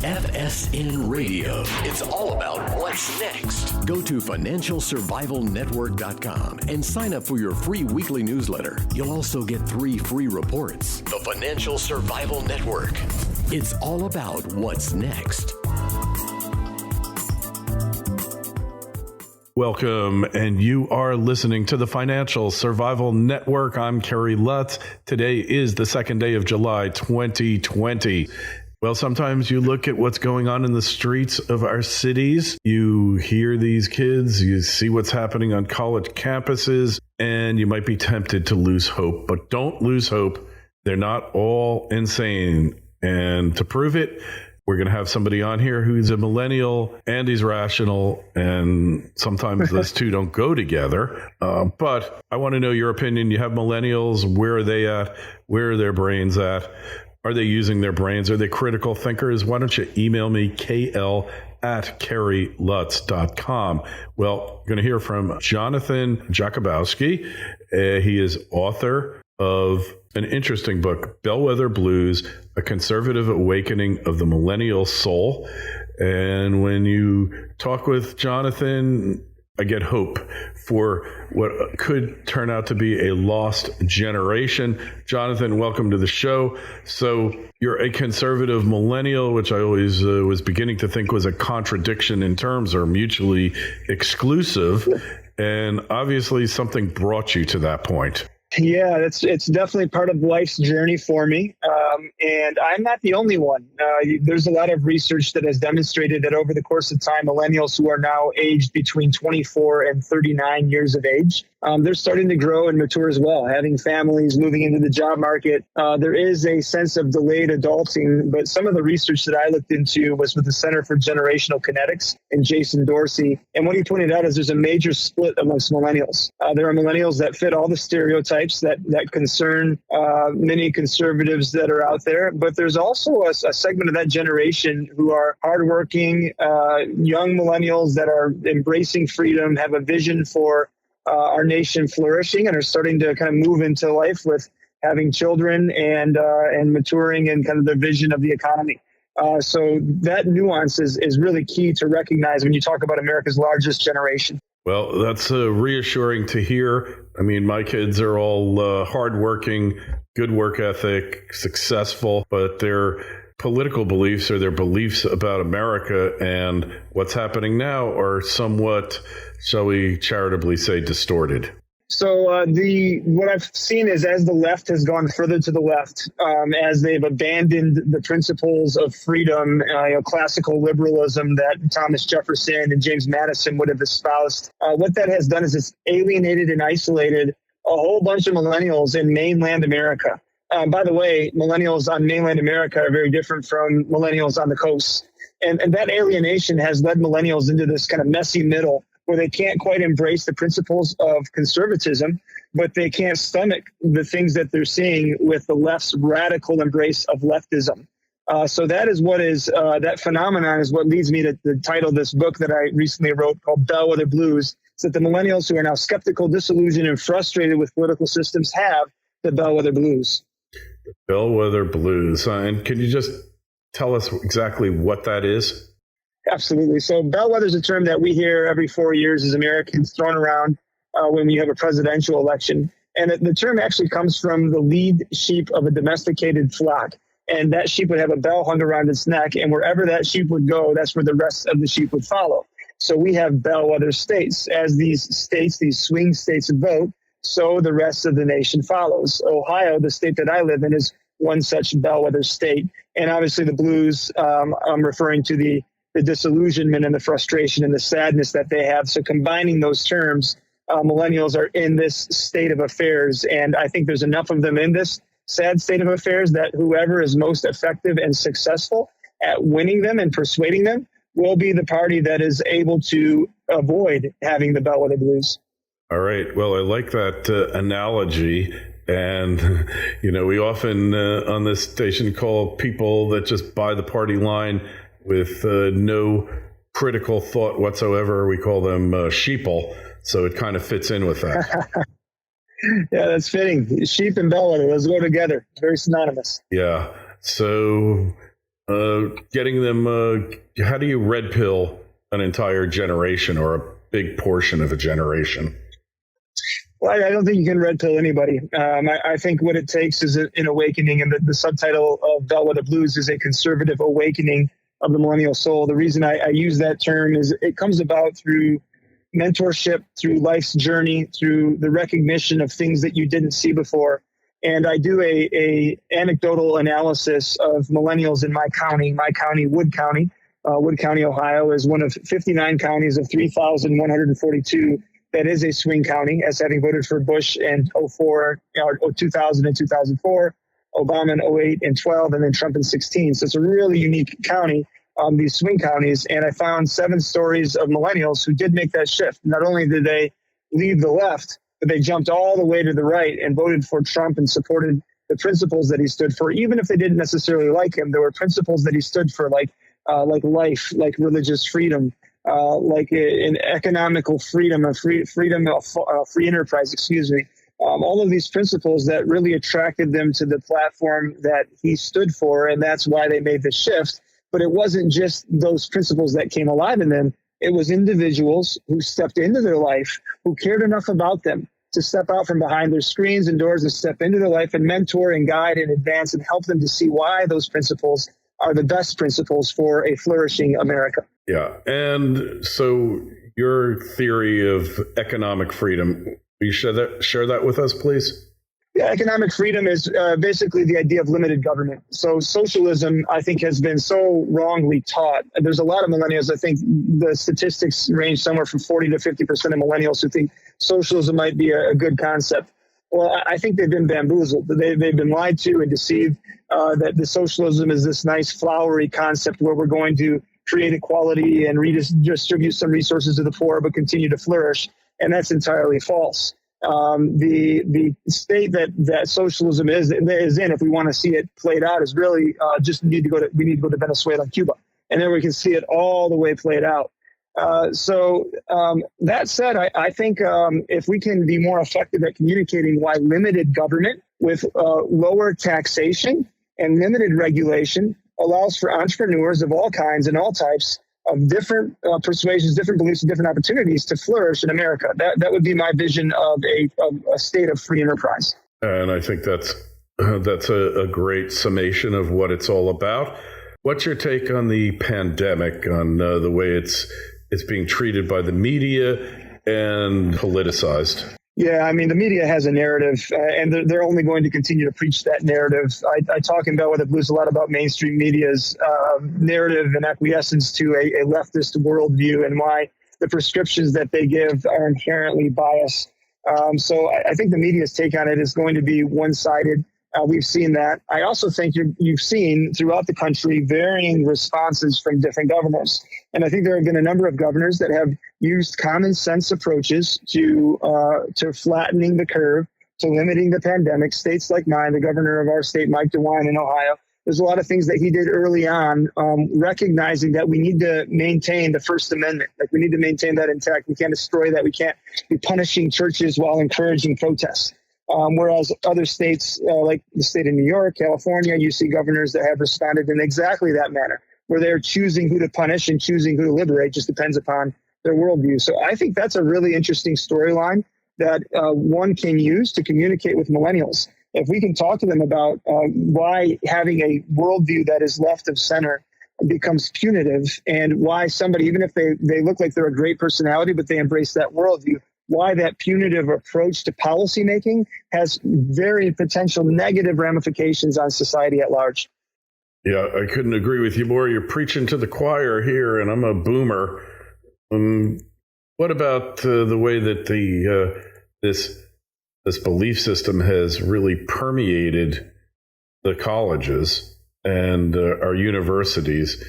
FSN Radio. It's all about what's next. Go to financialsurvivalnetwork.com and sign up for your free weekly newsletter. You'll also get 3 free reports. The Financial Survival Network. It's all about what's next. Welcome, and you are listening to the Financial Survival Network. I'm Kerry Lutz. Today is the second day of July 2020. Well, sometimes you look at what's going on in the streets of our cities. You hear these kids, you see what's happening on college campuses, and you might be tempted to lose hope. But don't lose hope. They're not all insane. And to prove it, we're going to have somebody on here who's a millennial and he's rational, and sometimes those two don't go together. But I want to know your opinion. You have millennials. Where are they at? Where are their brains at? Are they using their brains? Are they critical thinkers? Why don't you email me, kl@kerrylutz.com. Well, we're going to hear from Jonathan Jakubowski. He is author of an interesting book, Bellwether Blues, A Conservative Awakening of the Millennial Soul. And when you talk with Jonathan, I get hope for what could turn out to be a lost generation. Jonathan, welcome to the show. So you're a conservative millennial, which I always was beginning to think was a contradiction in terms, or mutually exclusive. And obviously something brought you to that point. Yeah, it's definitely part of life's journey for me. And I'm not the only one. There's a lot of research that has demonstrated that over the course of time, millennials who are now aged between 24 and 39 years of age, they're starting to grow and mature as well, having families, moving into the job market. There is a sense of delayed adulting, but some of the research that I looked into was with the Center for Generational Kinetics and Jason Dorsey. And what he pointed out is there's a major split amongst millennials. There are millennials that fit all the stereotypes that concern many conservatives that are out there, but there's also a segment of that generation who are hardworking, young millennials that are embracing freedom, have a vision for our nation flourishing, and are starting to kind of move into life with having children and maturing in kind of the vision of the economy. So that nuance is really key to recognize when you talk about America's largest generation. Well, that's reassuring to hear. I mean, my kids are all hardworking, good work ethic, successful, but their political beliefs or their beliefs about America and what's happening now are somewhat, shall we charitably say, distorted. So what I've seen is as the left has gone further to the left, as they've abandoned the principles of freedom, classical liberalism that Thomas Jefferson and James Madison would have espoused, what that has done is it's alienated and isolated a whole bunch of millennials in mainland America. By the way, millennials on mainland America are very different from millennials on the coast. And that alienation has led millennials into this kind of messy middle where they can't quite embrace the principles of conservatism, but they can't stomach the things that they're seeing with the left's radical embrace of leftism. So that is what is that phenomenon is what leads me to the title of this book that I recently wrote called Bellwether Blues. It's that the millennials who are now skeptical, disillusioned, and frustrated with political systems have the Bellwether Blues. Bellwether Blues. And can you just tell us exactly what that is? Absolutely. So bellwether is a term that we hear every 4 years as Americans thrown around when you have a presidential election. And the term actually comes from the lead sheep of a domesticated flock. And that sheep would have a bell hung around its neck. And wherever that sheep would go, that's where the rest of the sheep would follow. So we have bellwether states. As these states, these swing states vote, so the rest of the nation follows. Ohio, the state that I live in, is one such bellwether state. And obviously the blues, I'm referring to the disillusionment and the frustration and the sadness that they have. So combining those terms, millennials are in this state of affairs. And I think there's enough of them in this sad state of affairs that whoever is most effective and successful at winning them and persuading them will be the party that is able to avoid having the bellwether blues. All right. Well, I like that analogy. And, we often on this station call people that just buy the party line with no critical thought whatsoever. We call them sheeple. So it kind of fits in with that. Yeah, that's fitting. Sheep and bellwether, those go together. Very synonymous. Yeah. So getting them, how do you red pill an entire generation or a big portion of a generation? Well, I don't think you can red pill anybody. I think what it takes is an awakening, and the subtitle of Bellwether Blues is a conservative awakening of the millennial soul. The reason I use that term is it comes about through mentorship, through life's journey, through the recognition of things that you didn't see before. And I do a anecdotal analysis of millennials in my county, Wood County. Wood County, Ohio is one of 59 counties of 3,142 that is a swing county, as having voted for Bush in 2000 and 2004, Obama in 08 and 12, and then Trump in 16. So it's a really unique county, these swing counties. And I found 7 stories of millennials who did make that shift. Not only did they leave the left, but they jumped all the way to the right and voted for Trump and supported the principles that he stood for. Even if they didn't necessarily like him, there were principles that he stood for, like life, like religious freedom, like in economical freedom, freedom of free enterprise, all of these principles that really attracted them to the platform that he stood for. And that's why they made the shift. But it wasn't just those principles that came alive in them. It was individuals who stepped into their life, who cared enough about them to step out from behind their screens and doors and step into their life and mentor and guide and advance and help them to see why those principles are the best principles for a flourishing America. Yeah. And so your theory of economic freedom, will you share that with us, please? Yeah, economic freedom is basically the idea of limited government. So socialism, I think, has been so wrongly taught. There's a lot of millennials, I think the statistics range somewhere from 40 to 50% of millennials who think socialism might be a good concept. Well, I think they've been bamboozled. They've been lied to and deceived that the socialism is this nice flowery concept where we're going to create equality and redistribute some resources to the poor, but continue to flourish. And that's entirely false. The state that socialism is in, if we want to see it played out, is really we need to go to Venezuela and Cuba, and then we can see it all the way played out. So that said, I think if we can be more effective at communicating why limited government with lower taxation and limited regulation allows for entrepreneurs of all kinds and all types of different persuasions, different beliefs, and different opportunities to flourish in America. That would be my vision of a state of free enterprise. And I think that's a great summation of what it's all about. What's your take on the pandemic, on the way it's being treated by the media and politicized? Yeah, I mean, the media has a narrative, and they're only going to continue to preach that narrative. I talk in Bellwether Blues a lot about mainstream media's narrative and acquiescence to a leftist worldview and why the prescriptions that they give are inherently biased. So I think the media's take on it is going to be one-sided. We've seen that. I also think you've seen throughout the country varying responses from different governors. And I think there have been a number of governors that have used common sense approaches to flattening the curve, to limiting the pandemic. States like mine, the governor of our state, Mike DeWine in Ohio, there's a lot of things that he did early on, recognizing that we need to maintain the First Amendment. Like, we need to maintain that intact. We can't destroy that. We can't be punishing churches while encouraging protests. Whereas other states, like the state of New York, California, you see governors that have responded in exactly that manner, where they're choosing who to punish and choosing who to liberate. Just depends upon their worldview. So I think that's a really interesting storyline that one can use to communicate with millennials. If we can talk to them about why having a worldview that is left of center becomes punitive, and why somebody, even if they look like they're a great personality, but they embrace that worldview, why that punitive approach to policymaking has very potential negative ramifications on society at large. Yeah, I couldn't agree with you more. You're preaching to the choir here, and I'm a boomer. What about the way that this belief system has really permeated the colleges and our universities?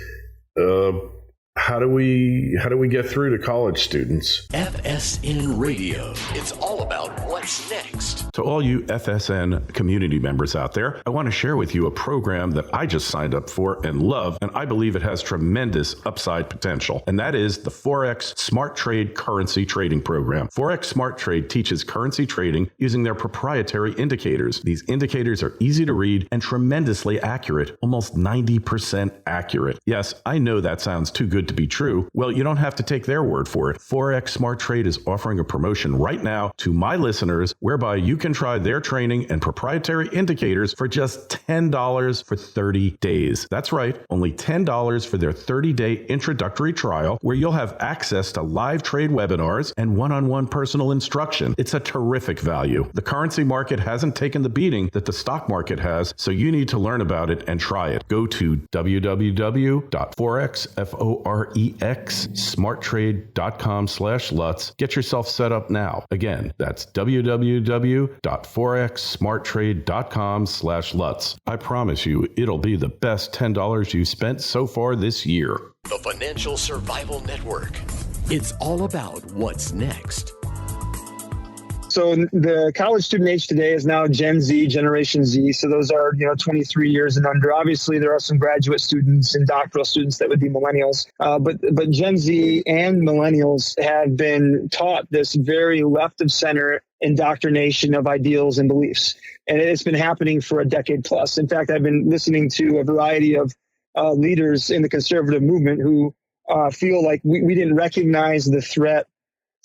How do we get through to college students? FSN Radio. It's all about what's next. To all you FSN community members out there, I want to share with you a program that I just signed up for and love, and I believe it has tremendous upside potential, and that is the Forex Smart Trade Currency Trading Program. Forex Smart Trade teaches currency trading using their proprietary indicators. These indicators are easy to read and tremendously accurate, almost 90% accurate. Yes, I know that sounds too good to be true. Well, you don't have to take their word for it. Forex Smart Trade is offering a promotion right now to my listeners whereby you can try their training and proprietary indicators for just $10 for 30 days. That's right, only $10 for their 30-day introductory trial where you'll have access to live trade webinars and one-on-one personal instruction. It's a terrific value. The currency market hasn't taken the beating that the stock market has, so you need to learn about it and try it. Go to www.forexsmarttrade.com/Lutz. Get yourself set up now. Again, that's www.forexsmarttrade.com/Lutz. I promise you, it'll be the best $10 you've spent so far this year. The Financial Survival Network. It's all about what's next. So the college student age today is now Gen Z, Generation Z. So those are, 23 years and under. Obviously, there are some graduate students and doctoral students that would be millennials. But Gen Z and millennials have been taught this very left of center indoctrination of ideals and beliefs. And it's been happening for a decade plus. In fact, I've been listening to a variety of leaders in the conservative movement who feel like we didn't recognize the threat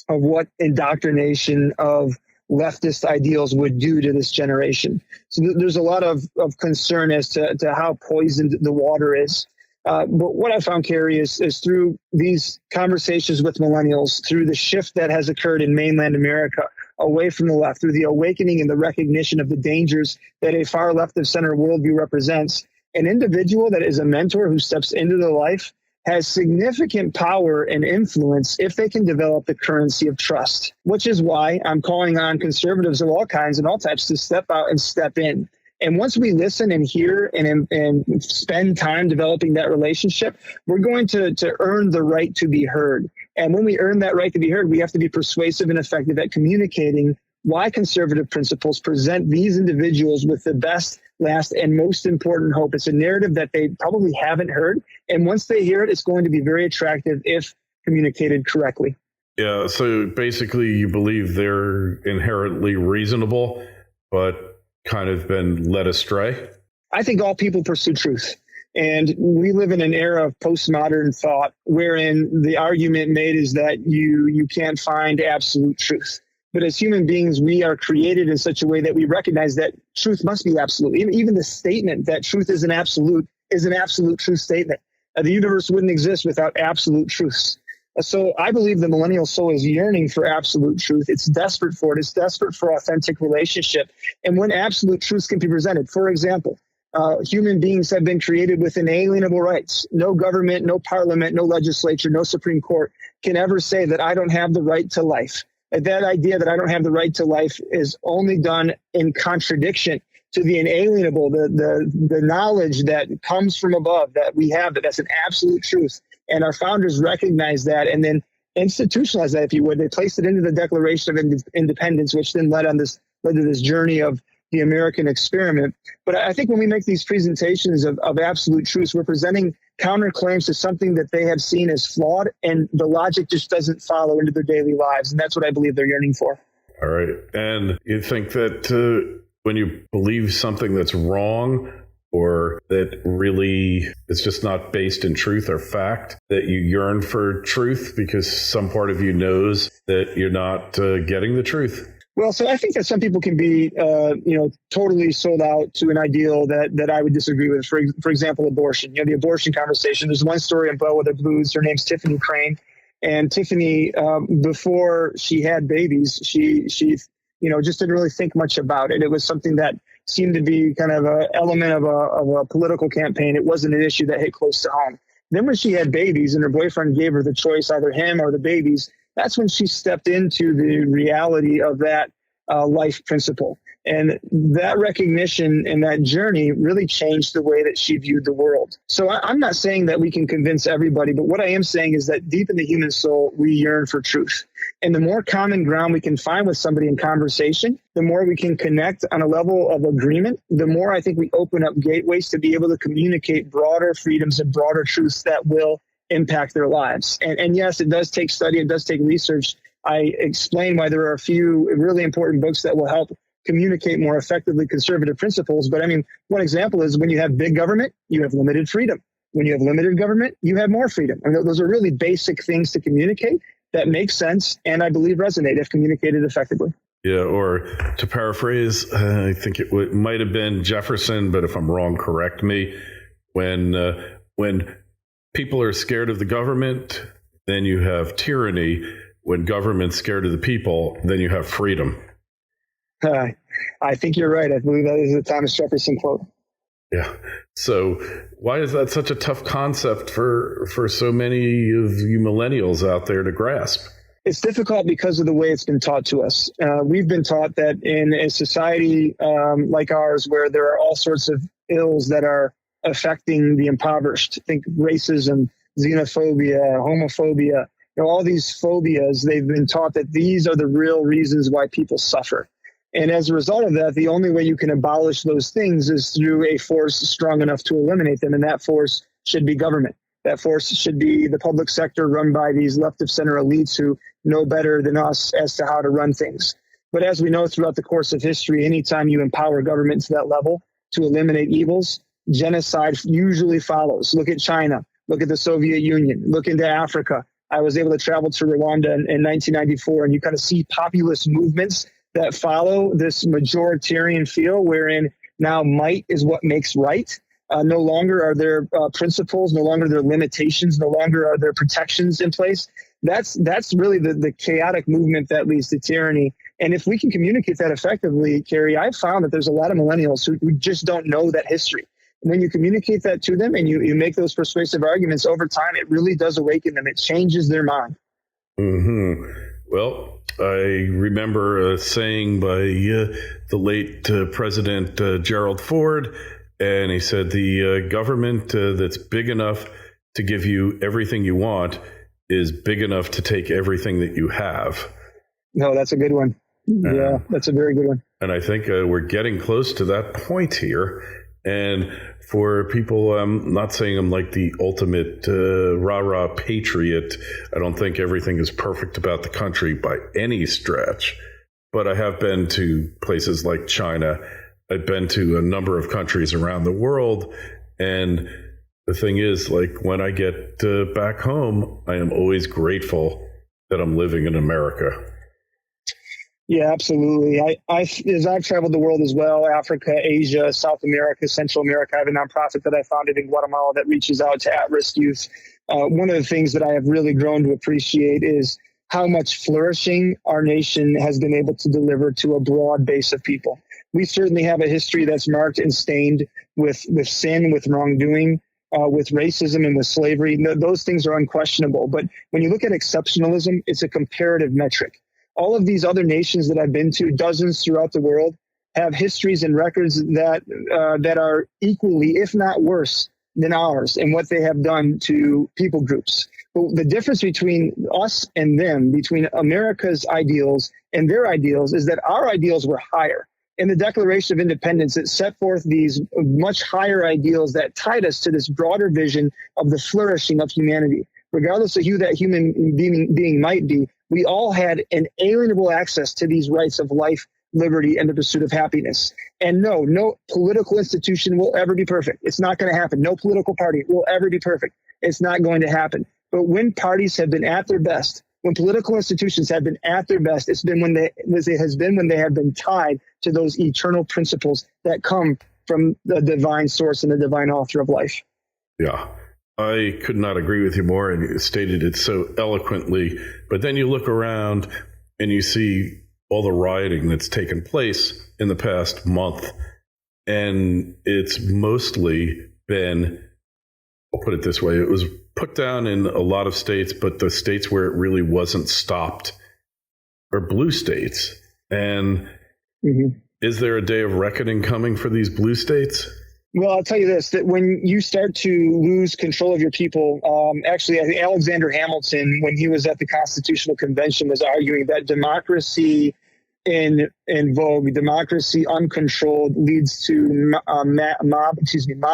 of what indoctrination of leftist ideals would do to this generation. So there's a lot of concern as to how poisoned the water is. But what I found, Kerry, is through these conversations with millennials, through the shift that has occurred in mainland America away from the left, through the awakening and the recognition of the dangers that a far left of center worldview represents, an individual that is a mentor who steps into their life has significant power and influence if they can develop the currency of trust, which is why I'm calling on conservatives of all kinds and all types to step out and step in. And once we listen and hear and spend time developing that relationship, we're going to earn the right to be heard. And when we earn that right to be heard, we have to be persuasive and effective at communicating why conservative principles present these individuals with the best, last, and most important hope. It's a narrative that they probably haven't heard. And once they hear it, it's going to be very attractive if communicated correctly. Yeah, so basically you believe they're inherently reasonable, but kind of been led astray? I think all people pursue truth. And we live in an era of postmodern thought wherein the argument made is that you can't find absolute truth. But as human beings, we are created in such a way that we recognize that truth must be absolute. Even the statement that truth is an absolute truth statement. The universe wouldn't exist without absolute truths. So I believe the millennial soul is yearning for absolute truth. It's desperate for it. It's desperate for authentic relationship. And when absolute truths can be presented, for example, human beings have been created with inalienable rights. No government, no parliament, no legislature, no Supreme Court can ever say that I don't have the right to life. That idea that I don't have the right to life is only done in contradiction to the inalienable, the knowledge that comes from above that we have, that's an absolute truth. And our founders recognized that and then institutionalized that, if you would. They placed it into the Declaration of Independence, which then led to this journey of the American experiment. But I think when we make these presentations of absolute truths, we're presenting counterclaims to something that they have seen as flawed, and the logic just doesn't follow into their daily lives. And that's what I believe they're yearning for. All right. And you think that when you believe something that's wrong or that really is just not based in truth or fact, that you yearn for truth because some part of you knows that you're not getting the truth? Well, so I think that some people can be, totally sold out to an ideal that I would disagree with. For example, abortion. The abortion conversation. There's one story in Bellwether Blues. Her name's Tiffany Crane, and Tiffany, before she had babies, she just didn't really think much about it. It was something that seemed to be kind of an element of a political campaign. It wasn't an issue that hit close to home. Then when she had babies and her boyfriend gave her the choice, either him or the babies, that's when she stepped into the reality of that life principle. And that recognition and that journey really changed the way that she viewed the world. So I'm not saying that we can convince everybody, but what I am saying is that deep in the human soul, we yearn for truth. And the more common ground we can find with somebody in conversation, the more we can connect on a level of agreement, the more I think we open up gateways to be able to communicate broader freedoms and broader truths that will impact their lives. And yes, it does take study, it does take research. I explain why there are a few really important books that will help communicate more effectively conservative principles. But I mean, one example is when you have big government, you have limited freedom. When you have limited government, you have more freedom. And those are really basic things to communicate that make sense and I believe resonate if communicated effectively. Yeah, or to paraphrase, I think it might have been Jefferson, but if I'm wrong, correct me. When people are scared of the government, then you have tyranny. When government's scared of the people, then you have freedom. I think you're right. I believe that is a Thomas Jefferson quote. Yeah. So why is that such a tough concept for so many of you millennials out there to grasp? It's difficult because of the way it's been taught to us. We've been taught that in a society like ours, where there are all sorts of ills that are affecting the impoverished, think racism, xenophobia, homophobia, all these phobias, they've been taught that these are the real reasons why people suffer. And as a result of that, the only way you can abolish those things is through a force strong enough to eliminate them. And that force should be government. That force should be the public sector run by these left of center elites who know better than us as to how to run things. But as we know throughout the course of history, anytime you empower government to that level to eliminate evils, genocide usually follows. Look at China. Look at the Soviet Union. Look into Africa. I was able to travel to Rwanda in 1994, and you kind of see populist movements that follow this majoritarian feel wherein now might is what makes right. No longer are there principles, no longer are there limitations, no longer are there protections in place. That's really the chaotic movement that leads to tyranny. And if we can communicate that effectively, Kerry, I've found that there's a lot of millennials who just don't know that history. When you communicate that to them and you make those persuasive arguments over time, it really does awaken them. It changes their mind. Mm-hmm. Well, I remember a saying by the late President Gerald Ford, and he said the government that's big enough to give you everything you want is big enough to take everything that you have. No, that's a good one. Yeah, that's a very good one. And I think we're getting close to that point here. And for people, I'm not saying I'm like the ultimate rah-rah patriot. I don't think everything is perfect about the country by any stretch. But I have been to places like China. I've been to a number of countries around the world. And the thing is, like, when I get back home, I am always grateful that I'm living in America. Yeah, absolutely. As I've traveled the world as well, Africa, Asia, South America, Central America, I have a nonprofit that I founded in Guatemala that reaches out to at-risk youth. One of the things that I have really grown to appreciate is how much flourishing our nation has been able to deliver to a broad base of people. We certainly have a history that's marked and stained with sin, with wrongdoing, with racism and with slavery. Those things are unquestionable. But when you look at exceptionalism, it's a comparative metric. All of these other nations that I've been to, dozens throughout the world, have histories and records that are equally, if not worse, than ours and what they have done to people groups. But the difference between us and them, between America's ideals and their ideals, is that our ideals were higher. In the Declaration of Independence, it set forth these much higher ideals that tied us to this broader vision of the flourishing of humanity. Regardless of who that human being might be, we all had inalienable access to these rights of life, liberty, and the pursuit of happiness. And no political institution will ever be perfect. It's not going to happen. No political party will ever be perfect. It's not going to happen. But when parties have been at their best, when political institutions have been at their best, it has been when they have been tied to those eternal principles that come from the divine source and the divine author of life. Yeah. I could not agree with you more, and you stated it so eloquently. But then you look around and you see all the rioting that's taken place in the past month, and it's mostly been, I'll put it this way, it was put down in a lot of states, but the states where it really wasn't stopped are blue states. And Is there a day of reckoning coming for these blue states? Well, I'll tell you this, that when you start to lose control of your people, actually, I think Alexander Hamilton, when he was at the Constitutional Convention, was arguing that democracy in vogue, democracy uncontrolled, leads to mob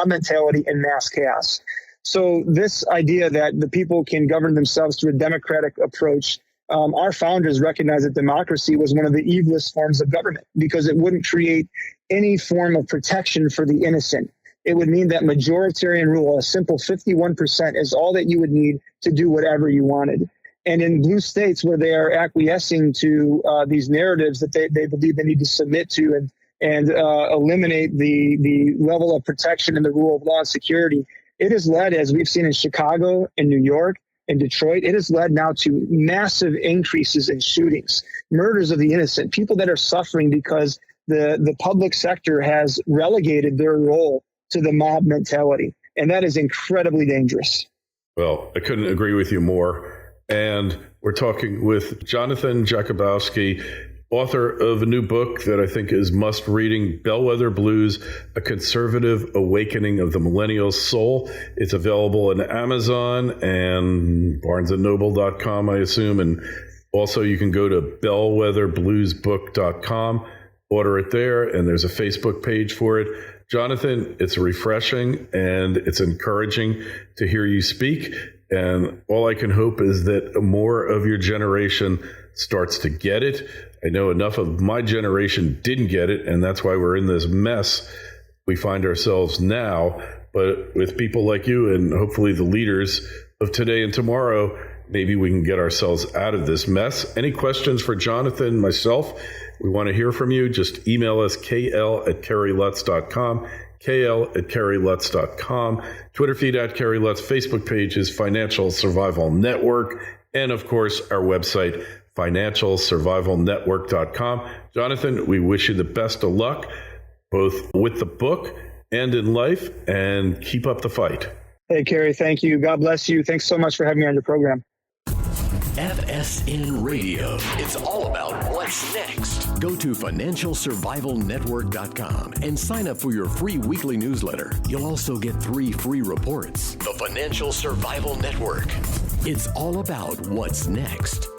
mentality and mass chaos. So this idea that the people can govern themselves through a democratic approach, our founders recognized that democracy was one of the evilest forms of government because it wouldn't create any form of protection for the innocent. It would mean that majoritarian rule, a simple 51%, is all that you would need to do whatever you wanted. And in blue states where they are acquiescing to these narratives that they believe they need to submit to and eliminate the level of protection and the rule of law and security, it has led, as we've seen in Chicago, in New York, in Detroit, it has led now to massive increases in shootings, murders of the innocent, people that are suffering because the public sector has relegated their role to the mob mentality. And that is incredibly dangerous. Well, I couldn't agree with you more. And we're talking with Jonathan Jakubowski, author of a new book that I think is must-reading, Bellwether Blues, A Conservative Awakening of the Millennial Soul. It's available on Amazon and barnesandnoble.com, I assume. And also you can go to bellwetherbluesbook.com, order it there, and there's a Facebook page for it. Jonathan, it's refreshing and it's encouraging to hear you speak. And all I can hope is that more of your generation starts to get it. I know enough of my generation didn't get it, and that's why we're in this mess we find ourselves now. But with people like you and hopefully the leaders of today and tomorrow, maybe we can get ourselves out of this mess. Any questions for Jonathan, myself? We want to hear from you. Just email us, kl@kerrylutz.com, kl@kerrylutz.com, Twitter feed @KerryLutz, Facebook page is Financial Survival Network, and of course, our website, financialsurvivalnetwork.com. Jonathan, we wish you the best of luck, both with the book and in life, and keep up the fight. Hey, Kerry, thank you. God bless you. Thanks so much for having me on your program. FSN Radio. It's all about what's next. Go to financialsurvivalnetwork.com and sign up for your free weekly newsletter. You'll also get 3 free reports. The Financial Survival Network. It's all about what's next.